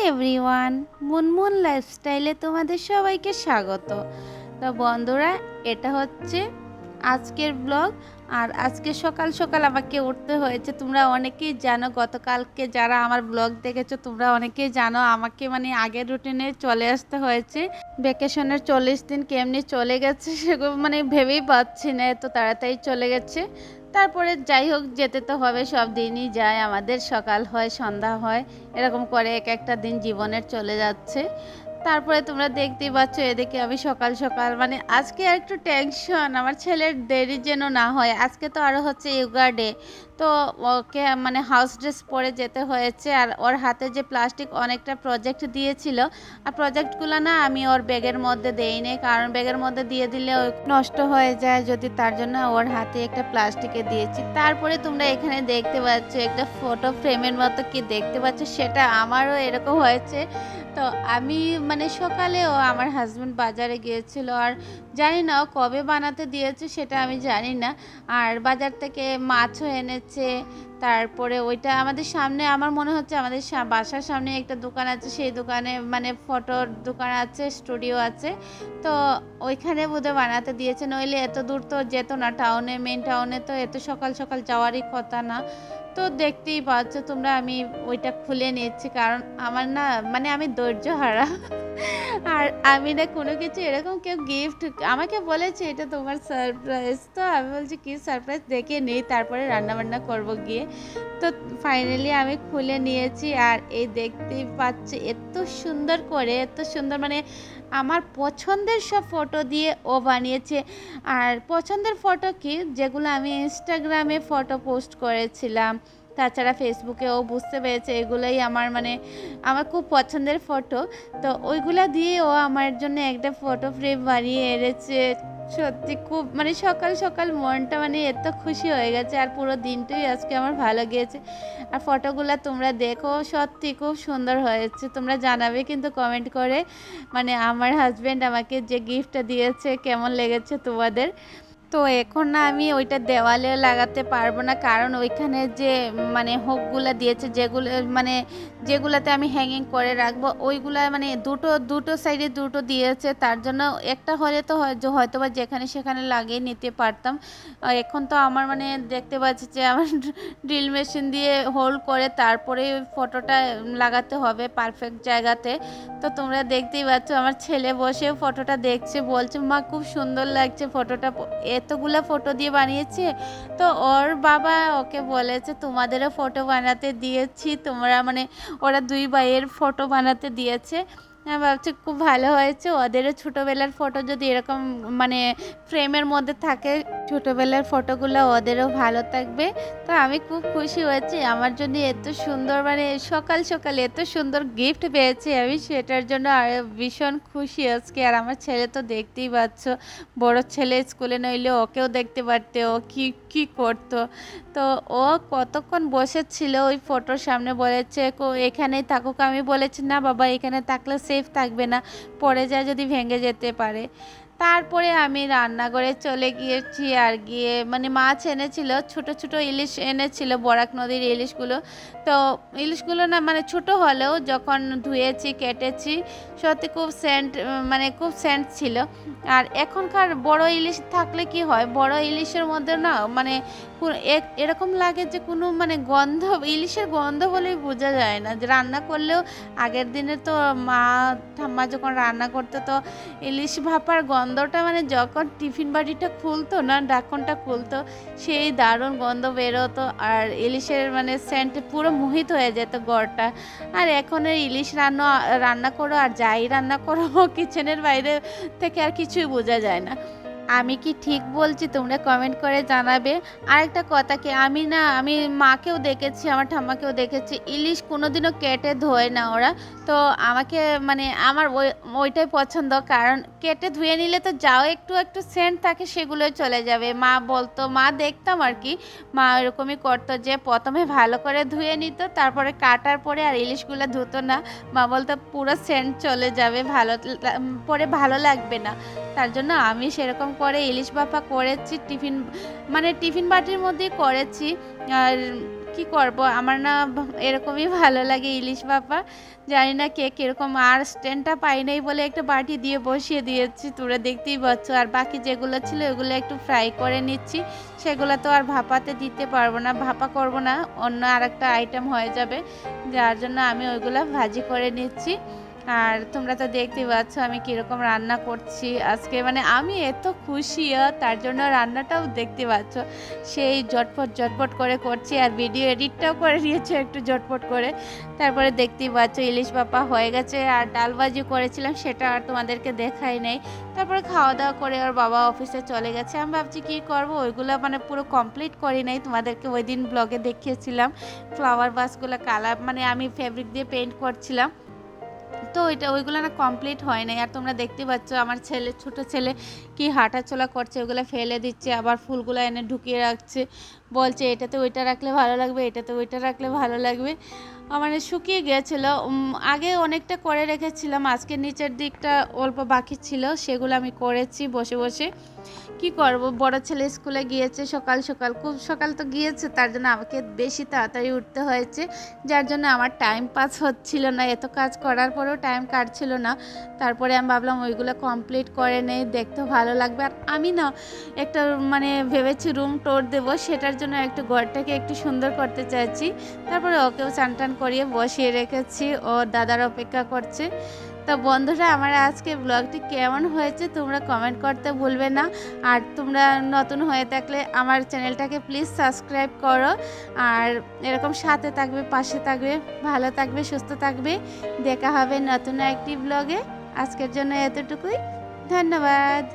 Everyone, Munmun লাইফস্টাইলে তোমাদের সবাইকে স্বাগত। তো বন্ধুরা, এটা হচ্ছে আজকের ব্লগ। আর আজকে সকাল সকাল আমাকে উঠতে হয়েছে। তোমরা অনেকেই জানো, গতকালকে যারা আমার ব্লগ দেখেছো তোমরা অনেকেই জানো আমাকে আগের রুটিনে চলে আসতে হয়েছে। ভ্যাকেশনের 40 দিন কেমনি চলে গেছে সেগুলো ভেবেই পাচ্ছি না, এত তাড়াতাড়ি চলে গেছে। তারপরে যাই হোক, যেতে তো হবে, সব দিনই যায় আমাদের, সকাল হয় সন্ধ্যা হয়, এরকম করে এক একটা দিন জীবনের চলে যাচ্ছে। তারপরে তোমরা দেখতেই পাচ্ছ এদিকে আমি সকাল সকাল আজকে আর একটু টেনশন, আমার ছেলের দেরি যেন না হয়। আজকে তো আরও হচ্ছে ইয়োগা ডে, তো ওকে হাউস ড্রেস পরে যেতে হয়েছে। আর ওর হাতে যে প্লাস্টিক অনেকটা প্রজেক্ট দিয়েছিল, আর প্রজেক্টগুলো না আমি ওর ব্যাগের মধ্যে দেইনি, কারণ ব্যাগের মধ্যে দিয়ে দিলে নষ্ট হয়ে যায় যদি, তার জন্য ওর হাতে একটা প্লাস্টিকে দিয়েছি। তারপরে তোমরা এখানে দেখতে পাচ্ছ একটা ফটো ফ্রেমের মতো কি দেখতে পাচ্ছ, সেটা আমারও এরকম হয়েছে। তো আমি সকালেও আমার হাজব্যান্ড বাজারে গিয়েছিল, আর জানি না ও কবে বানাতে দিয়েছে সেটা আমি জানি না। আর বাজার থেকে মাছও এনেছে। তারপরে ওইটা আমাদের সামনে, আমার মনে হচ্ছে আমাদের বাসার সামনে একটা দোকান আছে, সেই দোকানে ফটোর দোকান আছে, স্টুডিও আছে, তো ওইখানে বোধহয় বানাতে দিয়েছে। নইলে এত দূর তো যেত না, টাউনে, মেন টাউনে তো এত সকাল সকাল যাওয়ারই কথা না। তো দেখতেই পাচ্ছ তোমরা, আমি ওইটা খুলে নিচ্ছি, কারণ আমার না আমি ধৈর্য হারা। আর আমি না কোনো কিছু এরকম, কেউ গিফট আমাকে বলেছে এটা তোমার সারপ্রাইজ, তো আমি বলছি কি সারপ্রাইজ, দেখে নেই, তারপরে রান্নাবান্না করব গিয়ে। তো ফাইনালি আমি খুলে নিয়েছি, আর এই দেখতেই পাচ্ছি এত সুন্দর করে, এত সুন্দর, আমার পছন্দের সব ফটো দিয়ে ও বানিয়েছে। আর পছন্দের ফটো কি, যেগুলো আমি ইনস্টাগ্রামে ফটো পোস্ট করেছিলাম, তাছাড়া ফেসবুকেও বুঝতে পেরেছে এগুলোই আমার আমার খুব পছন্দের ফটো। তো ওইগুলা দিয়ে ও আমার জন্য একটা ফটো ফ্রেম বানিয়ে এনেছে। সত্যি খুব সকাল সকাল মনটা এত খুশি হয়ে গেছে, আর পুরো দিনটাই আজকে আমার ভালো গিয়েছে। আর ফটোগুলো তোমরা দেখো, সত্যি খুব সুন্দর হয়েছে। তোমরা জানাবে কিন্তু কমেন্ট করে, আমার হাজব্যান্ড আমাকে যে গিফটটা দিয়েছে কেমন লেগেছে তোমাদের। তো এখন না আমি ওইটা দেওয়ালে লাগাতে পারবো না, কারণ ওইখানে যে হুকগুলো দিয়েছে, যেগুলো যেগুলাতে আমি হ্যাঙ্গিং করে রাখবো, ওইগুলা দুটো দুটো সাইডে দুটো দিয়েছে, তার জন্য একটা হলে তো হয়তো বা যেখানে সেখানে লাগিয়ে নিতে পারতাম। এখন তো আমার দেখতে পাচ্ছি যে আমার ড্রিল মেশিন দিয়ে হোল্ড করে তারপরে ওই ফটোটা লাগাতে হবে পারফেক্ট জায়গাতে। তো তোমরা দেখতেই পাচ্ছ আমার ছেলে বসে ফটোটা দেখছে, বলছে মা খুব সুন্দর লাগছে ফটোটা, এতগুলা ফটো দিয়ে বানিয়েছে। তো ওর বাবা ওকে বলেছে তোমাদেরও ফটো বানাতে দিয়েছি, তোমরা ওরা দুই ভাইয়ের ফটো বানাতে দিয়েছে। আমি ভাবছি খুব ভালো হয়েছে, ওদেরও ছোটোবেলার ফটো যদি এরকম ফ্রেমের মধ্যে থাকে, ছোটোবেলার ফটোগুলো ওদেরও ভালো থাকবে। তো আমি খুব খুশি হয়েছি, আমার জন্য এত সুন্দর সকাল সকাল এত সুন্দর গিফট পেয়েছি আমি, সেটার জন্য আর ভীষণ খুশি আজকে। আর আমার ছেলে তো দেখতেই পাচ্ছ, বড় ছেলে স্কুলে নইলে ওকেও দেখতে পারতে ও কি করতো। তো ও কতক্ষণ বসেছিল ওই ফটোর সামনে, বলেছে এখানেই থাকুক। আমি বলেছি না বাবা, এখানে থাকলে সেফ থাকবে না, পড়ে যায় যদি ভেঙে যেতে পারে। তারপরে আমি রান্নাঘরে চলে গিয়েছি, আর গিয়ে মাছ এনেছিল, ছোট ছোট ইলিশ এনেছিল, বরাক নদীর ইলিশগুলো। তো ইলিশগুলো না ছোট হলেও যখন ধুয়েছি কেটেছি, সত্যি খুব খুব সেন্ট ছিল। আর এখনকার বড় ইলিশ থাকলে কি হয়, বড় ইলিশের মধ্যে না এরকম লাগে যে কোনো গন্ধ, ইলিশের গন্ধ বলেই বোঝা যায় না, যে রান্না করলেও আগের দিনে তো ঠাম্মা যখন রান্না করতো, তো ইলিশ ভাপার গন্ধটা যখন টিফিন বাটিটা খুলতো না, ঢাকনটা খুলতো, সেই দারুণ গন্ধ বেরোতো, আর ইলিশের সেন্ট পুরো মোহিত হয়ে যেত ঘরটা। আর এখনের ইলিশ রান্না করো আর যাই রান্না করো, কিচেনের বাইরে থেকে আর কিছুই বোঝা যায় না। আমি কি ঠিক বলছি তোমরা কমেন্ট করে জানাবে। আরেকটা কথা কি, আমি মাকেও দেখেছি, আমার ঠাম্মাকেও দেখেছি, ইলিশ কোনোদিনও কেটে ধোয় না ওরা। তো আমাকে আমার ওইটাই পছন্দ, কারণ কেটে ধুয়ে নিলে তো যাও একটু একটু সেন্ট থাকে, সেগুলোই চলে যাবে। মা বলতো, মা দেখতাম আর কি, মা এরকমই করতো যে প্রথমে ভালো করে ধুয়ে নিত, তারপরে কাটার পরে আর ইলিশগুলো ধুতো না। মা বলতো পুরো সেন্ট চলে যাবে, পরে ভালো লাগবে না। তার জন্য আমি সেরকম করে ইলিশ ভাপা করেছি, টিফিন বাটির মধ্যেই করেছি। আর কি করব, আমার না এরকমই ভালো লাগে ইলিশ ভাপা। জানি না কে কীরকম, আর স্ট্যান্ডটা পাই নাই বলে একটা বাটি দিয়ে বসিয়ে দিয়েছি, তোমরা দেখতেই পাচ্ছ। আর বাকি যেগুলো ছিল ওগুলো একটু ফ্রাই করে নিচ্ছি, সেগুলো তো আর ভাপাতে দিতে পারবো না, ভাপা করব না, অন্য আরেকটা আইটেম হয়ে যাবে, যার জন্য আমি ওইগুলো ভাজি করে নিচ্ছি। আর তোমরা তো দেখতেই পাচ্ছ আমি কীরকম রান্না করছি আজকে, মানে আমি এত খুশি, তার জন্য রান্নাটাও দেখতে পাচ্ছ সেই ঝটপট করে করছি, আর ভিডিও এডিটটাও করে নিয়েছি একটু ঝটপট করে। তারপরে দেখতেই পাচ্ছ ইলিশ ভাপা হয়ে গেছে, আর ডাল ভাজি করেছিলাম সেটা আর তোমাদেরকে দেখাই নেই। তারপরে খাওয়া দাওয়া করে ওর বাবা অফিসে চলে গেছে। আমি ভাবছি কী করবো, ওইগুলো মানে পুরো কমপ্লিট করি নাই, তোমাদেরকে ওই দিন ব্লগে দেখিয়েছিলাম ফ্লাওয়ার ভাসগুলো কালার, মানে আমি ফেব্রিক দিয়ে পেইন্ট করছিলাম, তো ওইগুলো না কমপ্লিট হয় নাই। আর তোমরা দেখতে পাচ্ছ আমার ছোট ছেলে কি হাঁটাচলা করছে, ওগুলো ফেলে দিচ্ছে, আবার ফুলগুলো এনে ঢুকিয়ে রাখছে, বলছে এটাতে ওইটা রাখলে ভালো লাগবে, এটাতে ওইটা রাখলে ভালো লাগবে। মানে শুকিয়ে গিয়েছিল, আগে অনেকটা করে রেখেছিলাম, আজকে নিচের দিকটা অল্প বাকি ছিল, সেগুলো আমি করেছি বসে বসে। কি করব, বড় ছেলে স্কুলে গিয়েছে সকাল সকাল, খুব সকাল তো গিয়েছে, তার জন্য আমাকে বেশি তাড়াতাড়ি উঠতে হয়েছে, যার জন্য আমার টাইম পাস হচ্ছিল না, এত কাজ করার পরেও টাইম কাটছিল না। তারপরে আমি ভাবলাম ওইগুলো কমপ্লিট করে নেই, দেখতে ভালো লাগবে। আর আমি না একটা মানে ভেবেছি রুম টোর দেবো, সেটার জন্য একটু ঘরটাকে একটু সুন্দর করতে চাইছি। তারপরে ওকেও চান টান করিয়ে বসিয়ে রেখেছি, ও দাদার অপেক্ষা করছে। তো বন্ধুরা, আমার আজকে ব্লগটি কেমন হয়েছে তোমরা কমেন্ট করতে ভুলবে না। আর তোমরা নতুন হয়ে থাকলে আমার চ্যানেলটাকে প্লিজ সাবস্ক্রাইব করো, আর এরকম সাথে থাকবে, পাশে থাকবে, ভালো থাকবে, সুস্থ থাকবে। দেখা হবে নতুন একটি ব্লগে। আজকের জন্য এতটুকুই, ধন্যবাদ।